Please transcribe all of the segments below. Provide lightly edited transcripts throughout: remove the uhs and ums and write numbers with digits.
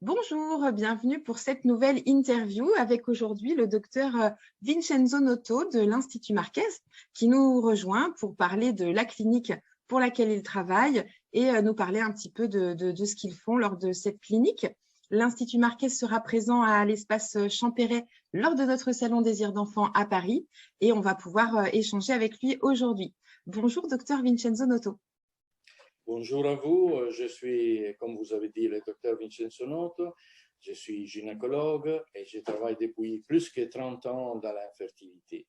Bonjour, bienvenue pour cette nouvelle interview avec aujourd'hui le docteur Vincenzo Noto de l'Institut Marquès qui nous rejoint pour parler de la clinique pour laquelle il travaille et nous parler un petit peu de ce qu'ils font lors de cette clinique. L'Institut Marquès sera présent à l'espace Champéret lors de notre salon Désir d'enfant à Paris et on va pouvoir échanger avec lui aujourd'hui. Bonjour, docteur Vincenzo Noto. Bonjour à vous, je suis, comme vous avez dit, le docteur Vincenzo Noto, je suis gynécologue et je travaille depuis plus que 30 ans dans l'infertilité.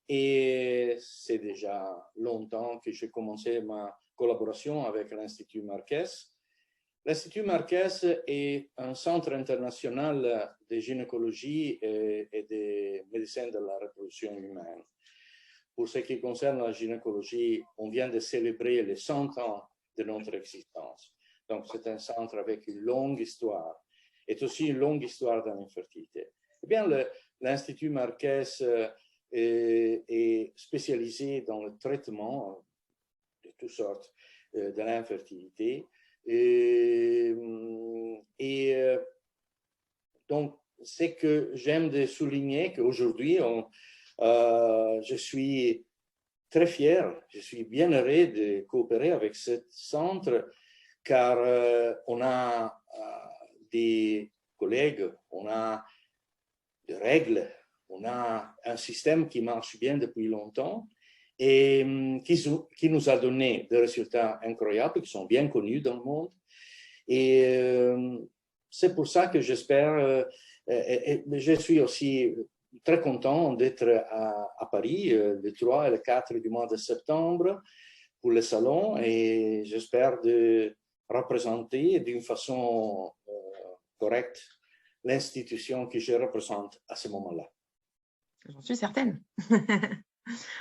Et c'est déjà longtemps que j'ai commencé ma collaboration avec l'Institut Marquès. L'Institut Marquès est un centre international de gynécologie et de médecine de la reproduction humaine. Pour ce qui concerne la gynécologie, on vient de célébrer les 100 ans de notre existence. Donc, c'est un centre avec une longue histoire et aussi une longue histoire de l'infertilité. Eh bien, l'Institut Marquès est spécialisé dans le traitement de toutes sortes de l'infertilité. Donc, c'est que j'aime de souligner qu'aujourd'hui, je suis très fier, je suis bien heureux de coopérer avec ce centre car on a des collègues, on a des règles, on a un système qui marche bien depuis longtemps et qui nous a donné des résultats incroyables qui sont bien connus dans le monde. Et c'est pour ça que j'espère, je suis aussi très content d'être à Paris le 3 et le 4 du mois de septembre pour le salon et j'espère de représenter d'une façon correcte l'institution que je représente à ce moment-là. J'en suis certaine.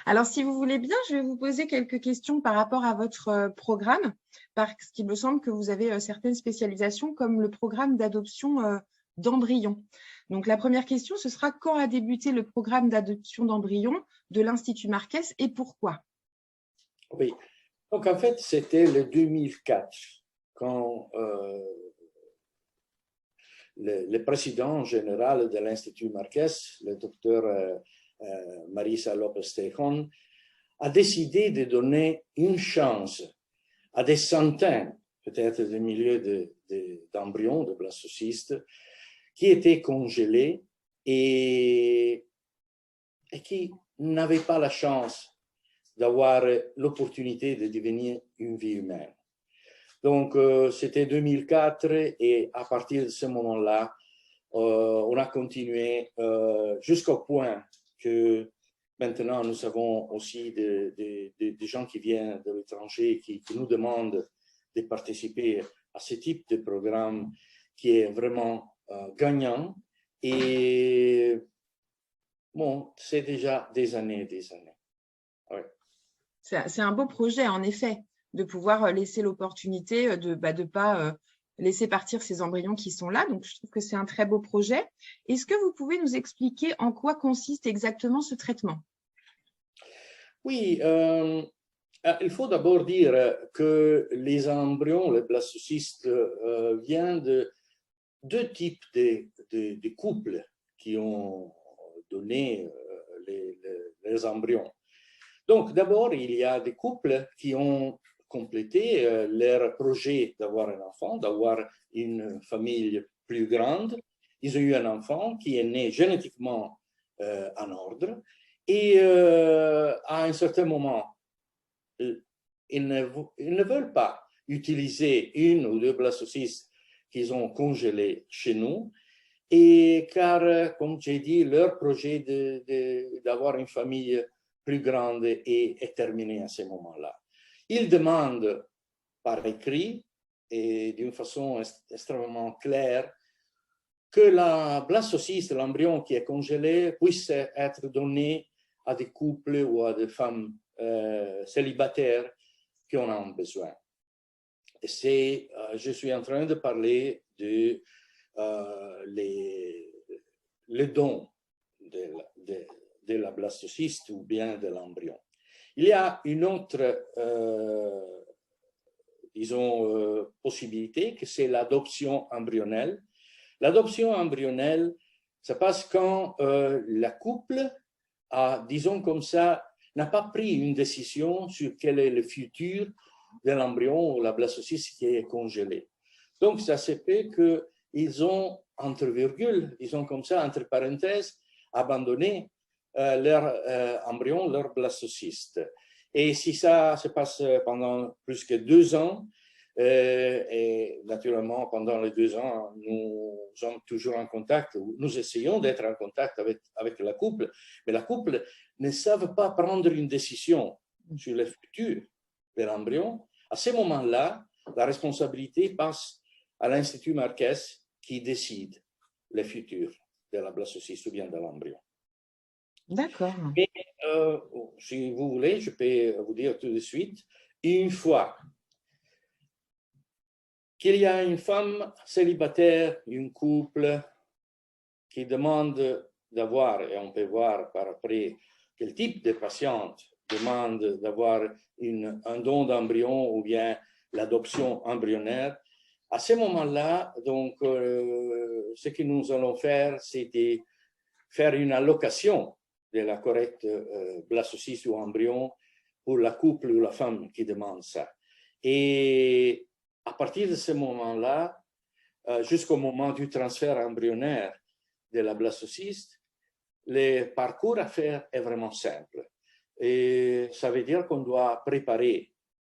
Alors, si vous voulez bien, je vais vous poser quelques questions par rapport à votre programme, parce qu'il me semble que vous avez certaines spécialisations comme le programme d'adoption d'embryons. Donc, la première question, ce sera quand a débuté le programme d'adoption d'embryons de l'Institut Marquès et pourquoi? Oui, donc en fait, c'était le 2004 quand le président général de l'Institut Marquès, le docteur Marisa López-Tejón, a décidé de donner une chance à des centaines, peut-être des milliers d'embryons, de blastocystes, qui étaient congelés et qui n'avaient pas la chance d'avoir l'opportunité de devenir une vie humaine. Donc, c'était 2004 et à partir de ce moment-là, on a continué jusqu'au point que maintenant, nous avons aussi des gens qui viennent de l'étranger qui nous demandent de participer à ce type de programme qui est vraiment gagnant. Et bon, c'est déjà des années. Ouais. C'est un beau projet, en effet, de pouvoir laisser l'opportunité de ne pas laisser partir ces embryons qui sont là. Donc, je trouve que c'est un très beau projet. Est-ce que vous pouvez nous expliquer en quoi consiste exactement ce traitement? Oui, il faut d'abord dire que les embryons, les blastocystes, viennent de deux types de couples qui ont donné les embryons. Donc, d'abord, il y a des couples qui ont complété leur projet d'avoir un enfant, d'avoir une famille plus grande. Ils ont eu un enfant qui est né génétiquement en ordre et à un certain moment, ils ne veulent pas utiliser une ou deux blastocystes qu'ils ont congelés chez nous, et car, comme j'ai dit, leur projet d'avoir une famille plus grande est terminé à ce moment-là. Ils demandent par écrit et d'une façon extrêmement claire que la blastocyste, l'embryon qui est congelé, puisse être donné à des couples ou à des femmes célibataires qui en ont besoin. Et je suis en train de parler de le don de la blastocyste ou bien de l'embryon. Il y a une autre, disons, possibilité, que c'est l'adoption embryonnelle, L'adoption embryonnaire, ça passe quand la couple a, disons comme ça, n'a pas pris une décision sur quel est le futur de l'embryon ou la blastocyste qui est congelé. Donc, ça se fait qu'ils ont, entre virgules, disons comme ça, entre parenthèses, abandonné leur embryon, leur blastocyste. Et si ça se passe pendant plus que 2 ans, et naturellement, pendant les 2 ans, nous sommes toujours en contact, nous essayons d'être en contact avec la couple, mais la couple ne savent pas prendre une décision sur le futur de l'embryon. À ce moment-là, la responsabilité passe à l'Institut Marquès qui décide le futur de la blastocyste ou bien de l'embryon. D'accord. Mais si vous voulez, je peux vous dire tout de suite, une fois qu'il y a une femme célibataire, un couple qui demande d'avoir, et on peut voir par après quel type de patiente demande d'avoir un don d'embryon ou bien l'adoption embryonnaire, à ce moment-là, donc, ce que nous allons faire, c'est de faire une allocation de la correcte blastocyste ou embryon pour la couple ou la femme qui demande ça. Et à partir de ce moment-là, jusqu'au moment du transfert embryonnaire de la blastocyste, le parcours à faire est vraiment simple. Et ça veut dire qu'on doit préparer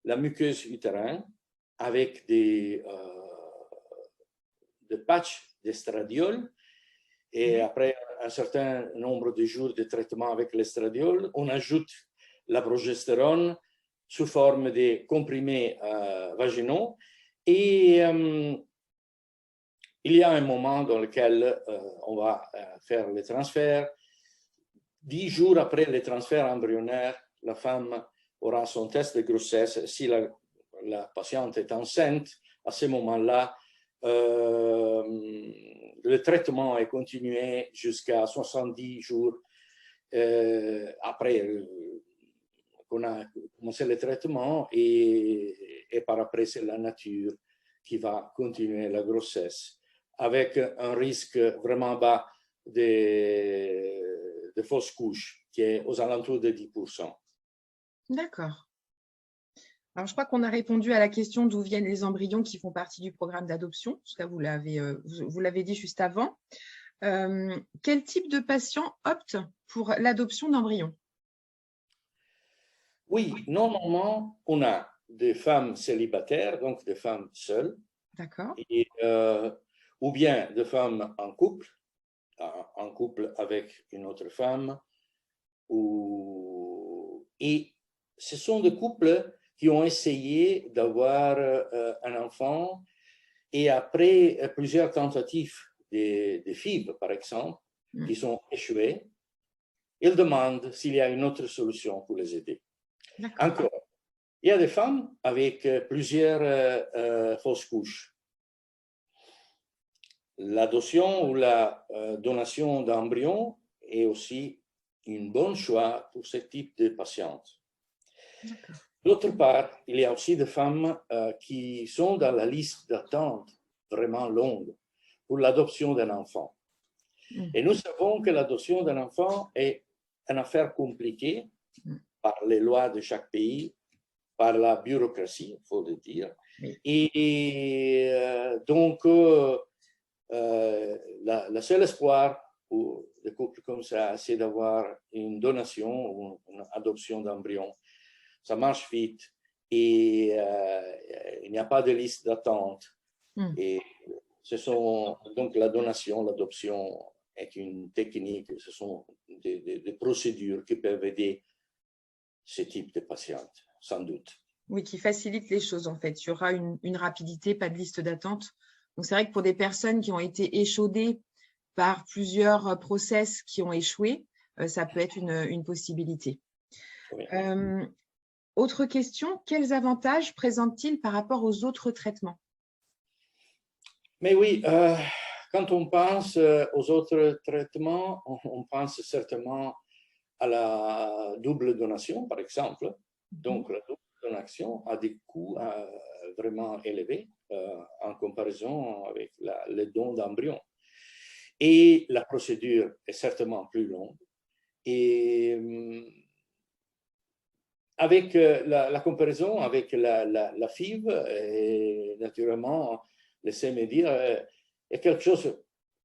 la muqueuse utérine avec des patchs d'estradiol. Et après un certain nombre de jours de traitement avec l'estradiol, on ajoute la progestérone sous forme de comprimés vaginaux. Et il y a un moment dans lequel on va faire le transfert. 10 jours après le transfert embryonnaire, la femme aura son test de grossesse. Si la patiente est enceinte, à ce moment-là, le traitement est continué jusqu'à 70 jours après qu'on a commencé le traitement et par après, c'est la nature qui va continuer la grossesse avec un risque vraiment bas de fausse couche qui est aux alentours de 10%. D'accord. Alors, je crois qu'on a répondu à la question d'où viennent les embryons qui font partie du programme d'adoption. Ça, vous l'avez dit juste avant. Quel type de patient opte pour l'adoption d'embryons? Oui, normalement, on a des femmes célibataires, donc des femmes seules. D'accord. Ou bien des femmes en couple avec une autre femme. Et ce sont des couples qui ont essayé d'avoir un enfant et après plusieurs tentatives de FIV, par exemple, qui sont échouées, ils demandent s'il y a une autre solution pour les aider. Encore, il y a des femmes avec plusieurs fausses couches. L'adoption ou la donation d'embryons est aussi un bon choix pour ce type de patiente. D'autre part, il y a aussi des femmes qui sont dans la liste d'attente vraiment longue pour l'adoption d'un enfant. Et nous savons que l'adoption d'un enfant est une affaire compliquée par les lois de chaque pays, par la bureaucratie, il faut le dire. Et donc, la seule espoir pour des couples comme ça, c'est d'avoir une donation ou une adoption d'embryon. Ça marche vite et il n'y a pas de liste d'attente. Et ce sont donc la donation, l'adoption est une technique, ce sont des procédures qui peuvent aider ce type de patientes, sans doute. Oui, qui facilite les choses en fait. Il y aura une rapidité, pas de liste d'attente. Donc, c'est vrai que pour des personnes qui ont été échaudées par plusieurs process qui ont échoué, ça peut être une possibilité. Oui. Autre question, quels avantages présente-t-il par rapport aux autres traitements? Mais oui, quand on pense aux autres traitements, on pense certainement à la double donation, par exemple. Donc, la double donation a des coûts vraiment élevés. en comparaison avec le don d'embryon. Et la procédure est certainement plus longue. Et avec la comparaison avec la FIV, et naturellement, laissez-moi dire, est quelque chose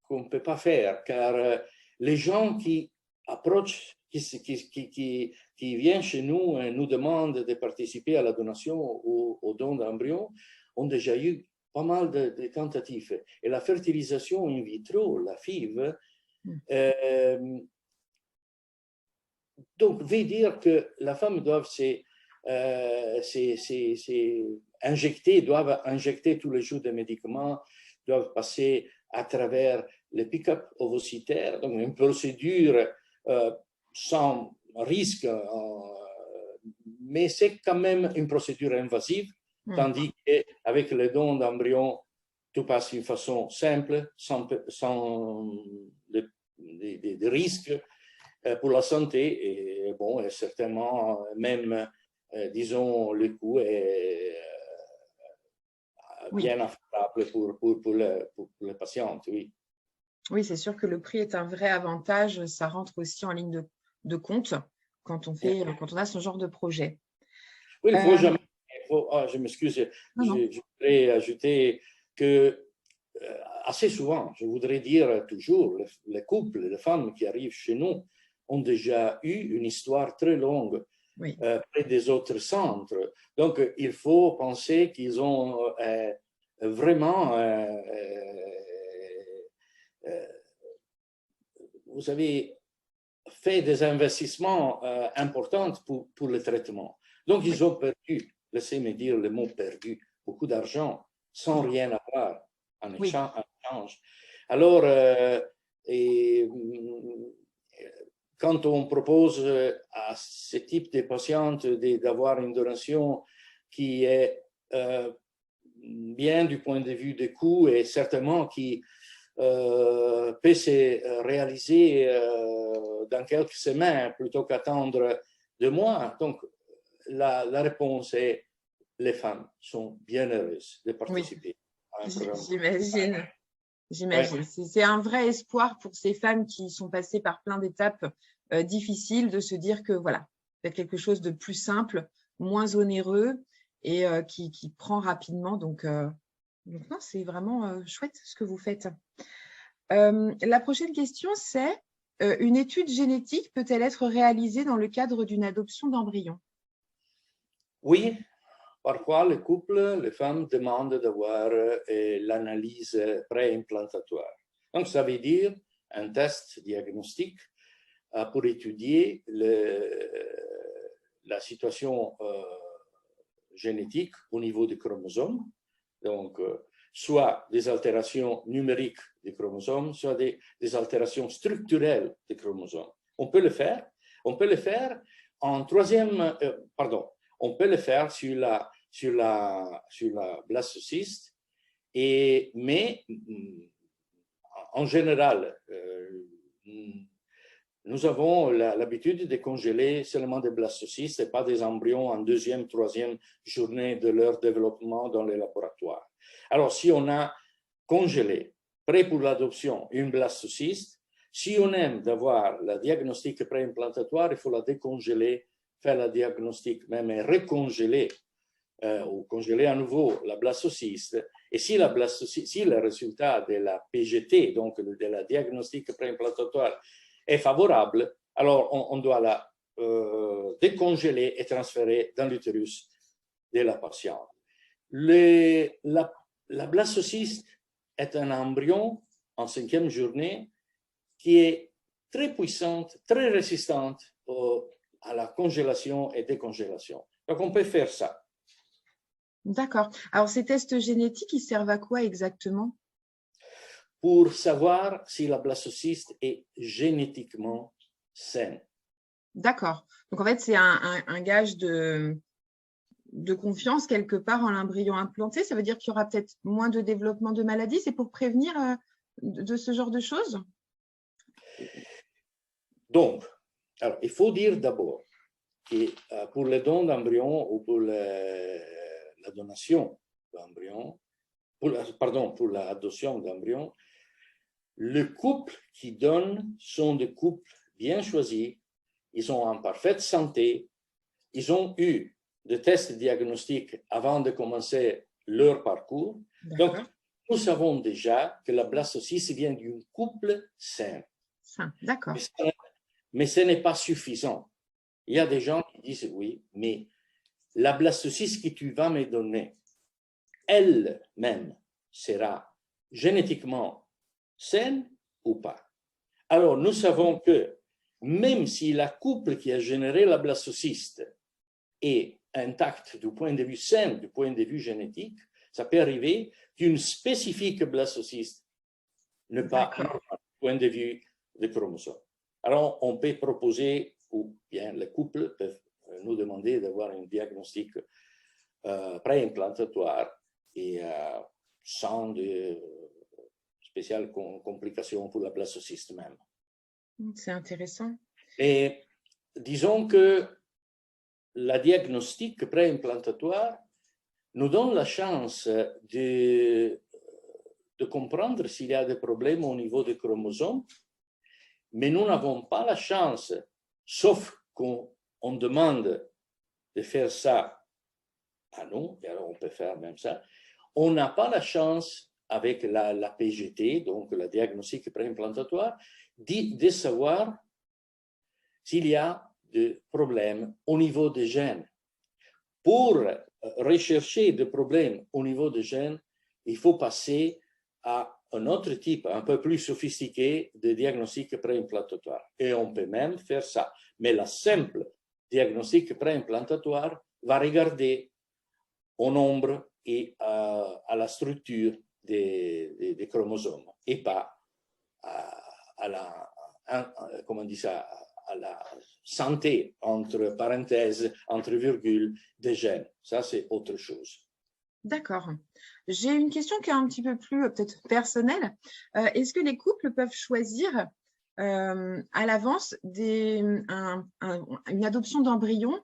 qu'on ne peut pas faire, car les gens qui approchent, qui viennent chez nous et nous demandent de participer à la donation ou au don d'embryon, ont déjà eu pas mal de tentatives. Et la fertilisation in vitro, la FIV, donc veut dire que la femme doit doivent injecter tous les jours des médicaments, doivent passer à travers le pick-up ovocytaire, donc une procédure sans risque, mais c'est quand même une procédure invasive, tandis qu'avec le don d'embryon, tout passe d'une façon simple, sans de risques pour la santé, et bon, et certainement même, disons, le coût est bien affordable pour les patientes, oui. Oui, c'est sûr que le prix est un vrai avantage. Ça rentre aussi en ligne de compte quand on a ce genre de projet. Oui, il faut jamais. Je m'excuse, je voudrais ajouter que assez souvent, je voudrais dire toujours, les couples, les femmes qui arrivent chez nous ont déjà eu une histoire très longue près des autres centres. Donc, il faut penser qu'ils ont vraiment vous avez fait des investissements importants pour le traitement. Donc, ils ont perdu, laissez-moi dire le mot perdu, beaucoup d'argent sans rien avoir en échange. Alors, quand on propose à ce type de patientes d'avoir une donation qui est bien du point de vue des coûts et certainement qui peut se réaliser dans quelques semaines plutôt qu'attendre 2 mois. Donc, la réponse est les femmes sont bien heureuses de participer à un programme. J'imagine. C'est un vrai espoir pour ces femmes qui sont passées par plein d'étapes difficiles de se dire que voilà, c'est quelque chose de plus simple, moins onéreux et qui prend rapidement. Donc non, c'est vraiment chouette ce que vous faites. La prochaine question, c'est une étude génétique peut-elle être réalisée dans le cadre d'une adoption d'embryons? Oui, parfois les couples, les femmes demandent d'avoir l'analyse pré-implantatoire. Donc, ça veut dire un test diagnostique pour étudier la situation génétique au niveau des chromosomes. Donc, soit des altérations numériques des chromosomes, soit des altérations structurelles des chromosomes. On peut le faire en troisième, on peut le faire sur la blastocyste, mais en général, nous avons l'habitude de congeler seulement des blastocystes et pas des embryons en deuxième, troisième journée de leur développement dans les laboratoires. Alors, si on a congelé, prêt pour l'adoption, une blastocyste, si on aime d'avoir le diagnostic préimplantatoire, il faut la décongeler, faire le diagnostic même et recongeler ou congeler à nouveau la blastocyste. Et si le résultat de la PGT, donc de la diagnostic préimplantatoire, est favorable, alors on doit la décongeler et transférer dans l'utérus de la patiente. La blastocyste est un embryon en 5e journée qui est très puissante, très résistante à la congélation et décongélation. Donc, on peut faire ça. D'accord. Alors, ces tests génétiques, ils servent à quoi exactement? Pour savoir si la blastocyste est génétiquement saine. D'accord. Donc, en fait, c'est un gage de confiance quelque part en l'embryon implanté. Ça veut dire qu'il y aura peut-être moins de développement de maladies. C'est pour prévenir de ce genre de choses? Donc, alors, il faut dire d'abord que pour le don d'embryon ou pour la donation d'embryon, pour l'adoption d'embryons, le couple qui donne sont des couples bien choisis, ils sont en parfaite santé, ils ont eu des tests diagnostiques avant de commencer leur parcours. Donc, nous savons déjà que la blastocyste vient d'un couple sain. D'accord. Mais ce n'est pas suffisant. Il y a des gens qui disent oui, mais la blastocyste que tu vas me donner, elle-même sera génétiquement saine ou pas. Alors, nous savons que même si la couple qui a généré la blastocyste est intacte du point de vue sain, du point de vue génétique, ça peut arriver qu'une spécifique blastocyste ne pas normal du point de vue des chromosomes. Alors, on peut proposer, ou bien les couples peuvent nous demander d'avoir un diagnostic préimplantatoire et sans de spéciales complications pour la blastocyste même. C'est intéressant. Et disons que la diagnostic préimplantatoire nous donne la chance de comprendre s'il y a des problèmes au niveau des chromosomes, mais nous n'avons pas la chance, sauf qu'on demande de faire ça à nous, et alors on peut faire même ça, on n'a pas la chance avec la PGT, donc la diagnostic préimplantatoire, de savoir s'il y a des problèmes au niveau des gènes. Pour rechercher des problèmes au niveau des gènes, il faut passer à un autre type, un peu plus sophistiqué de diagnostic préimplantatoire. Et on peut même faire ça. Mais la simple diagnostic préimplantatoire va regarder au nombre et à la structure des chromosomes et pas à la, comment on dit ça, à la santé, entre parenthèses, entre virgules, des gènes. Ça, c'est autre chose. D'accord. J'ai une question qui est un petit peu plus peut-être personnelle. Est-ce que les couples peuvent choisir à l'avance une adoption d'embryon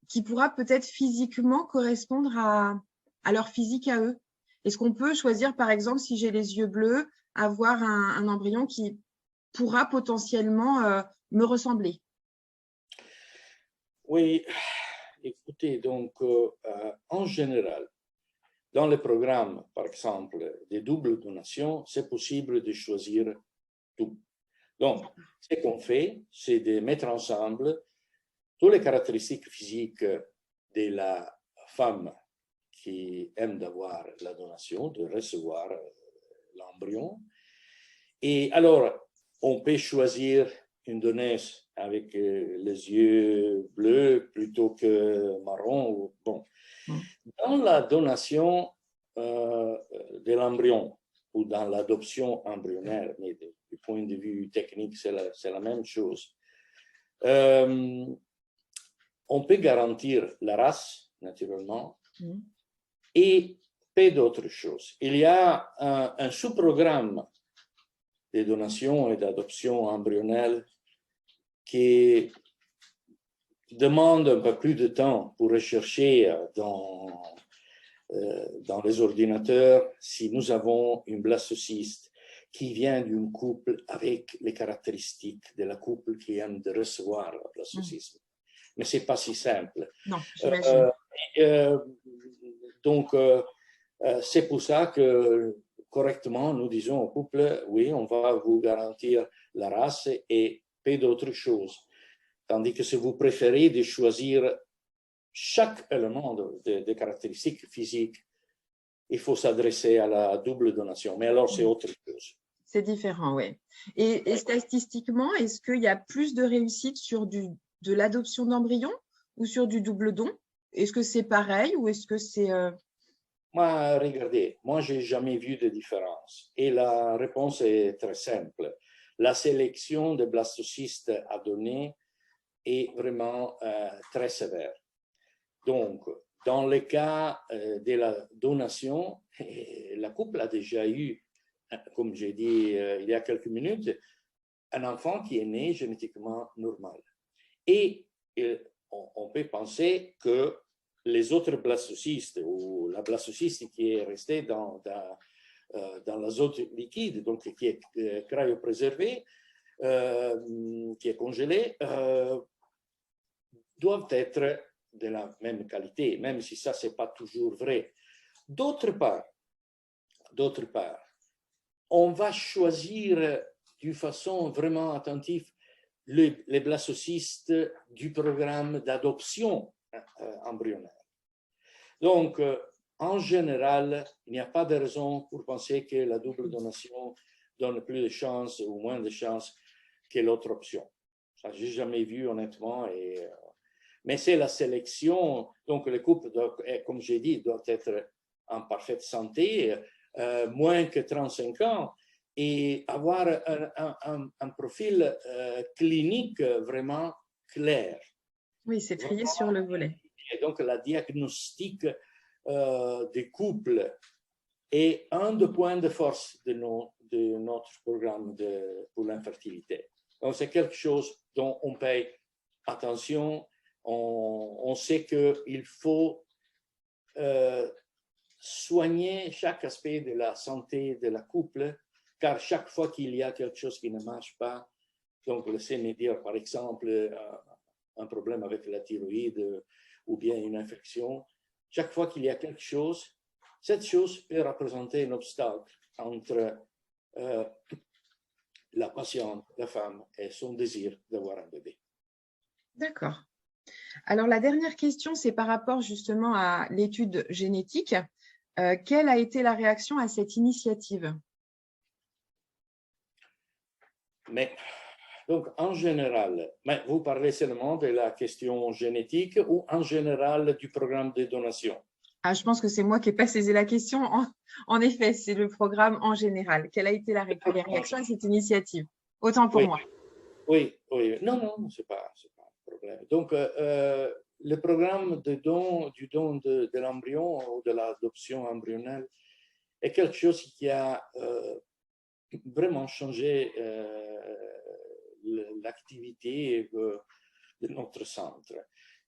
qui pourra peut-être physiquement correspondre à leur physique à eux? Est-ce qu'on peut choisir, par exemple, si j'ai les yeux bleus, avoir un embryon qui pourra potentiellement me ressembler? Oui, écoutez, donc en général, dans le programme, par exemple, des doubles donations, c'est possible de choisir tout. Donc, ce qu'on fait, c'est de mettre ensemble toutes les caractéristiques physiques de la femme qui aime d'avoir la donation, de recevoir l'embryon. Et alors, on peut choisir une donneuse avec les yeux bleus plutôt que marron. Bon. Dans la donation de l'embryon ou dans l'adoption embryonnaire, mais du point de vue technique, c'est la même chose. On peut garantir la race, naturellement, et peu d'autres choses. Il y a un sous-programme de donation et d'adoption embryonnaire qui demande un peu plus de temps pour rechercher dans les ordinateurs si nous avons une blastocyste qui vient d'un couple avec les caractéristiques de la couple qui aime de recevoir la blastocyste. Mais ce n'est pas si simple. Non, j'imagine. Donc, c'est pour ça que correctement, nous disons au couple, oui, on va vous garantir la race et peu d'autres choses. Tandis que si vous préférez de choisir chaque élément des caractéristiques physiques, il faut s'adresser à la double donation. Mais alors, c'est autre chose. C'est différent, oui. Et statistiquement, est-ce qu'il y a plus de réussite sur de l'adoption d'embryons ou sur du double don? Est-ce que c'est pareil ou est-ce que c'est… Moi, regardez, moi, je n'ai jamais vu de différence. Et la réponse est très simple. La sélection des blastocystes à donner est vraiment très sévère. Donc, dans le cas de la donation, la couple a déjà eu, comme j'ai dit il y a quelques minutes, un enfant qui est né génétiquement normal. Et on peut penser que les autres blastocystes ou la blastocyste qui est restée dans l'azote liquide, donc qui est cryopréservée, qui est congelée, doivent être de la même qualité, même si ça, ce n'est pas toujours vrai. D'autre part, on va choisir d'une façon vraiment attentive les blastocystes du programme d'adoption embryonnaire. Donc, en général, il n'y a pas de raison pour penser que la double donation donne plus de chances ou moins de chances que l'autre option. Ça, je n'ai jamais vu, honnêtement. Mais c'est la sélection. Donc, le couple, comme j'ai dit, doit être en parfaite santé, moins que 35 ans, et avoir un profil clinique vraiment clair. Oui, c'est trié sur le volet. Et donc, la diagnostic des couples est un des points de force de notre programme pour l'infertilité. Donc, c'est quelque chose dont on paye attention. On sait qu'il faut soigner chaque aspect de la santé de la couple, car chaque fois qu'il y a quelque chose qui ne marche pas, donc laissez-moi dire par exemple un problème avec la thyroïde ou bien une infection, chaque fois qu'il y a quelque chose, cette chose peut représenter un obstacle entre la patiente, la femme, et son désir d'avoir un bébé. D'accord. Alors, la dernière question, c'est par rapport justement à l'étude génétique. Quelle a été la réaction à cette initiative? Mais, donc, en général, mais vous parlez seulement de la question génétique ou en général du programme de donation? Ah, je pense que c'est moi qui n'ai pas saisi la question. En effet, c'est le programme en général. Quelle a été la réaction à cette initiative? Autant pour moi. Oui. Non, ce n'est pas un problème. Donc, le programme du don de l'embryon ou de l'adoption embryonnelle est quelque chose qui a vraiment changé l'activité de notre centre.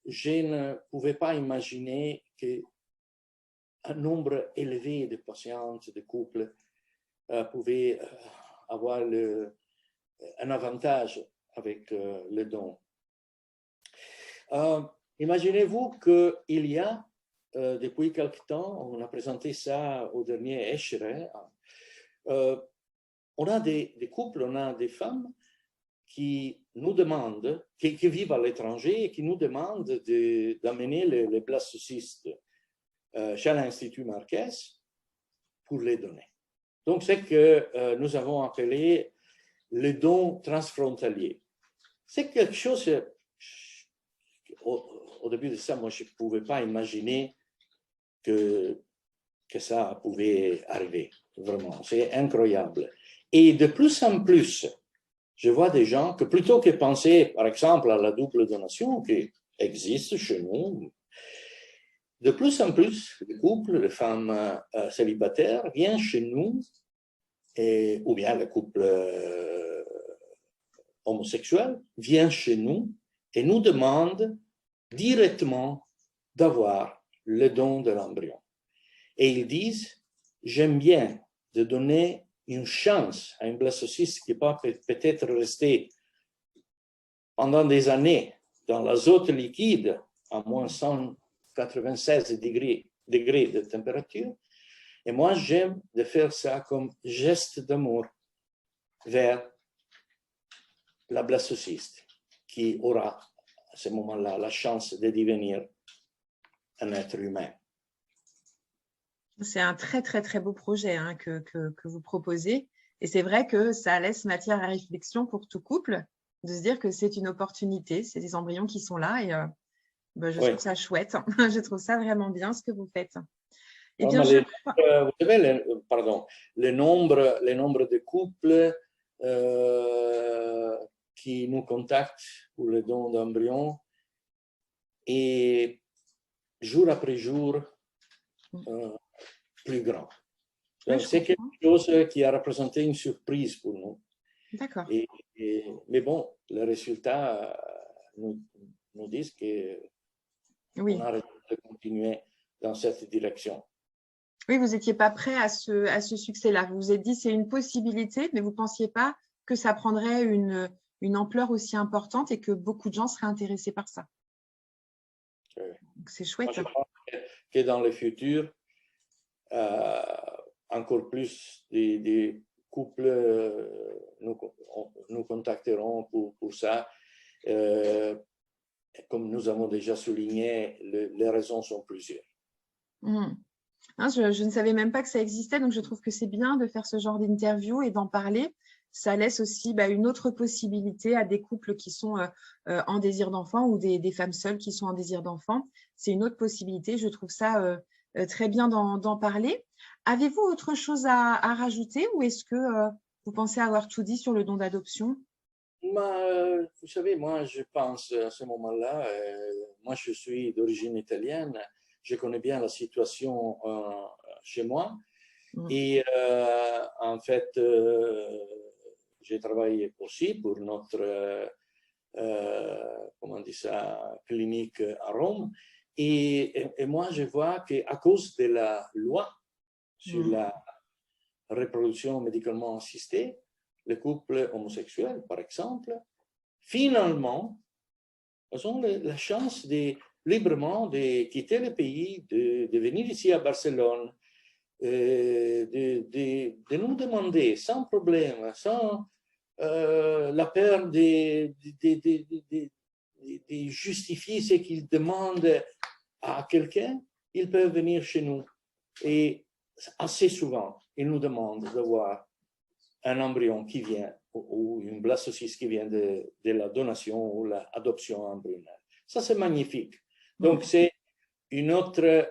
Je ne pouvais pas imaginer qu'un nombre élevé de patientes, de couples, pouvaient avoir un avantage avec le don. Imaginez-vous qu'il y a, depuis quelque temps, on a présenté ça au dernier Escher, on a des couples, on a des femmes qui nous demandent, qui vivent à l'étranger et qui nous demandent d'amener les blastocystes chez l'Institut Marquès pour les donner. Donc, c'est que nous avons appelé le don transfrontalier. C'est quelque chose, au début de ça, moi, je ne pouvais pas imaginer que ça pouvait arriver. Vraiment, c'est incroyable. Et de plus en plus, je vois des gens que plutôt que penser, par exemple, à la double donation qui existe chez nous, de plus en plus, les couples, les femmes célibataires viennent chez nous, ou bien les couples homosexuels viennent chez nous et nous demandent directement d'avoir le don de l'embryon. Et ils disent, j'aime bien de donner une chance à un blastocyste qui peut peut-être rester pendant des années dans l'azote liquide à moins 196 degrés de température. Et moi, j'aime de faire ça comme geste d'amour vers la blastocyste qui aura à ce moment-là la chance de devenir un être humain. C'est un très, très, très beau projet hein, que vous proposez. Et c'est vrai que ça laisse matière à réflexion pour tout couple, de se dire que c'est une opportunité, c'est des embryons qui sont là. Et je trouve ça chouette. Je trouve ça vraiment bien ce que vous faites. Et bien, vous savez, le nombre de couples qui nous contactent pour le don d'embryons est jour après jour plus grand. C'est quelque chose qui a représenté une surprise pour nous. D'accord. Mais bon, les résultats nous disent qu'on a de continuer dans cette direction. Oui, vous n'étiez pas prêt à ce succès-là. Vous vous êtes dit c'est une possibilité, mais vous ne pensiez pas que ça prendrait une ampleur aussi importante et que beaucoup de gens seraient intéressés par ça. C'est chouette. Moi, je pense que dans le futur, encore plus des couples nous contacteront pour ça. Comme nous avons déjà souligné, les raisons sont plusieurs. Hein, je ne savais même pas que ça existait, donc je trouve que c'est bien de faire ce genre d'interview et d'en parler. Ça laisse aussi une autre possibilité à des couples qui sont en désir d'enfant ou des femmes seules qui sont en désir d'enfant. C'est une autre possibilité. Je trouve ça très bien d'en parler. Avez-vous autre chose à rajouter ou est-ce que vous pensez avoir tout dit sur le don d'adoption? Vous savez, moi, je pense à ce moment-là, moi, je suis d'origine italienne, je connais bien la situation chez moi et en fait, j'ai travaillé aussi pour notre, comment on dit ça, clinique à Rome et moi, je vois qu'à cause de la loi sur la reproduction médicalement assistée, les couples homosexuels, par exemple, finalement, ils ont la chance librement de quitter le pays, de venir ici à Barcelone, de nous demander sans problème, sans la peur de justifier ce qu'ils demandent à quelqu'un, ils peuvent venir chez nous. Et assez souvent, ils nous demandent d'avoir un embryon qui vient ou une blastocyste qui vient de la donation ou l'adoption embryonnaire. Ça, c'est magnifique. Donc, c'est une autre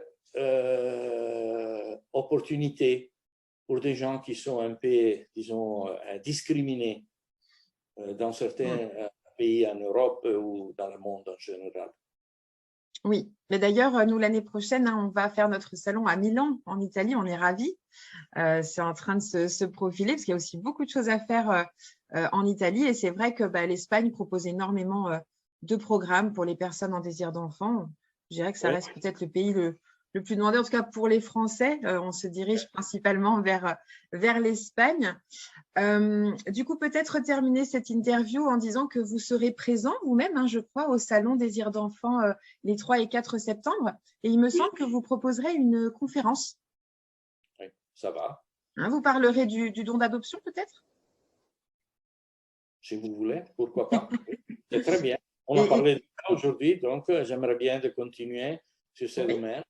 opportunité pour des gens qui sont un peu, disons, discriminés dans certains pays en Europe ou dans le monde en général. Oui, mais d'ailleurs, nous, l'année prochaine, on va faire notre salon à Milan, en Italie. On est ravis. C'est en train de se profiler parce qu'il y a aussi beaucoup de choses à faire en Italie. Et c'est vrai que l'Espagne propose énormément de programmes pour les personnes en désir d'enfant. Je dirais que ça reste peut-être le pays le plus demandé. En tout cas, pour les Français, on se dirige principalement vers l'Espagne. Du coup, peut-être terminer cette interview en disant que vous serez présent vous-même, je crois, au Salon Désir d'enfant les 3 et 4 septembre. Et il me semble que vous proposerez une conférence. Oui, ça va. Vous parlerez du don d'adoption, peut-être? Si vous voulez, pourquoi pas. C'est très bien. On a parlé de ça aujourd'hui, donc j'aimerais bien de continuer sur ce domaine.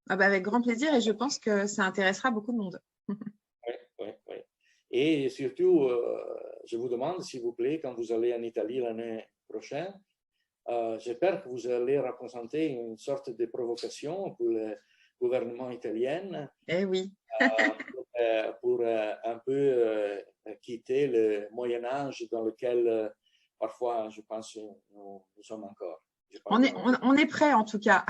Avec grand plaisir et je pense que ça intéressera beaucoup de monde. Oui. Et surtout, je vous demande, s'il vous plaît, quand vous allez en Italie l'année prochaine, j'espère que vous allez représenter une sorte de provocation pour le gouvernement italien. Eh oui. Pour un peu quitter le Moyen-Âge dans lequel parfois, je pense, nous sommes encore. On est prêt en tout cas.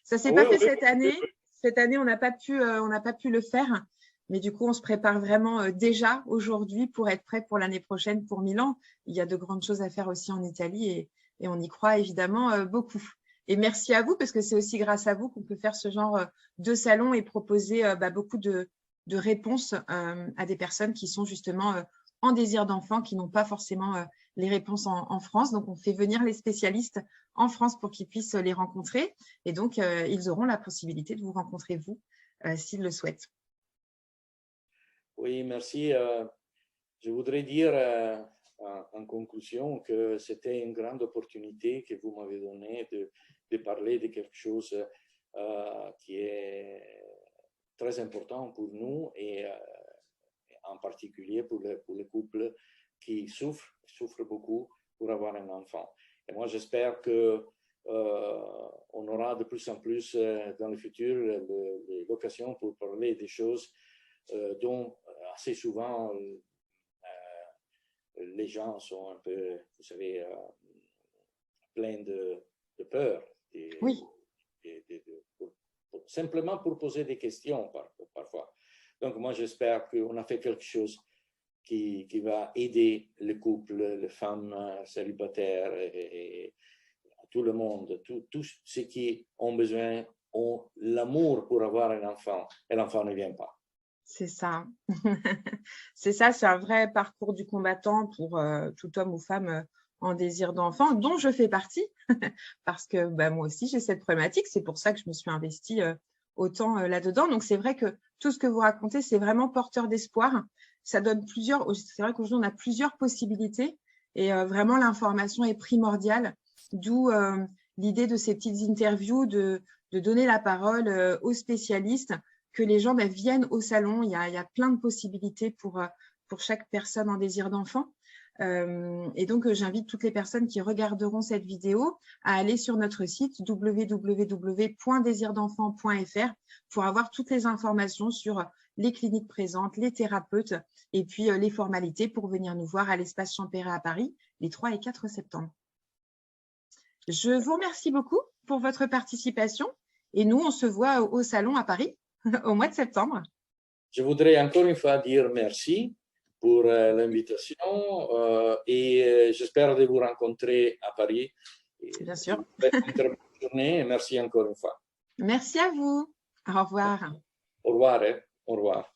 Ça ne s'est pas fait cette année. Cette année, on n'a pas pu le faire. Mais du coup, on se prépare vraiment déjà aujourd'hui pour être prêt pour l'année prochaine pour Milan. Il y a de grandes choses à faire aussi en Italie et on y croit évidemment beaucoup. Et merci à vous parce que c'est aussi grâce à vous qu'on peut faire ce genre de salon et proposer beaucoup de réponses à des personnes qui sont justement en désir d'enfant, qui n'ont pas forcément les réponses en France. Donc, on fait venir les spécialistes en France pour qu'ils puissent les rencontrer. Et donc, ils auront la possibilité de vous rencontrer, vous, s'ils le souhaitent. Oui, merci. Je voudrais dire en conclusion que c'était une grande opportunité que vous m'avez donnée de parler de quelque chose qui est très important pour nous et en particulier pour les couples qui souffrent beaucoup pour avoir un enfant. Et moi, j'espère que on aura de plus en plus dans le futur l'occasion pour parler des choses dont assez souvent les gens sont un peu, vous savez, pleins de peur. Simplement pour poser des questions parfois. Donc, moi, j'espère qu'on a fait quelque chose qui va aider les couples, les femmes célibataires et tout le monde, tous ceux qui ont besoin ont l'amour pour avoir un enfant et l'enfant ne vient pas. C'est ça. C'est ça, c'est un vrai parcours du combattant pour tout homme ou femme en désir d'enfant, dont je fais partie, parce que moi aussi, j'ai cette problématique. C'est pour ça que je me suis investie autant là-dedans. Donc, c'est vrai que tout ce que vous racontez, c'est vraiment porteur d'espoir. Ça donne c'est vrai qu'aujourd'hui, on a plusieurs possibilités et vraiment, l'information est primordiale, d'où l'idée de ces petites interviews, de donner la parole aux spécialistes, que les gens viennent au salon. Il y a plein de possibilités pour chaque personne en désir d'enfant. Et donc, j'invite toutes les personnes qui regarderont cette vidéo à aller sur notre site www.désirdenfant.fr pour avoir toutes les informations sur les cliniques présentes, les thérapeutes et puis les formalités pour venir nous voir à l'espace Champéret à Paris les 3 et 4 septembre. Je vous remercie beaucoup pour votre participation et nous, on se voit au salon à Paris au mois de septembre. Je voudrais encore une fois dire merci pour l'invitation et j'espère de vous rencontrer à Paris. Bien sûr. Une très bonne journée et merci encore une fois. Merci à vous. Au revoir. Au revoir. Au revoir.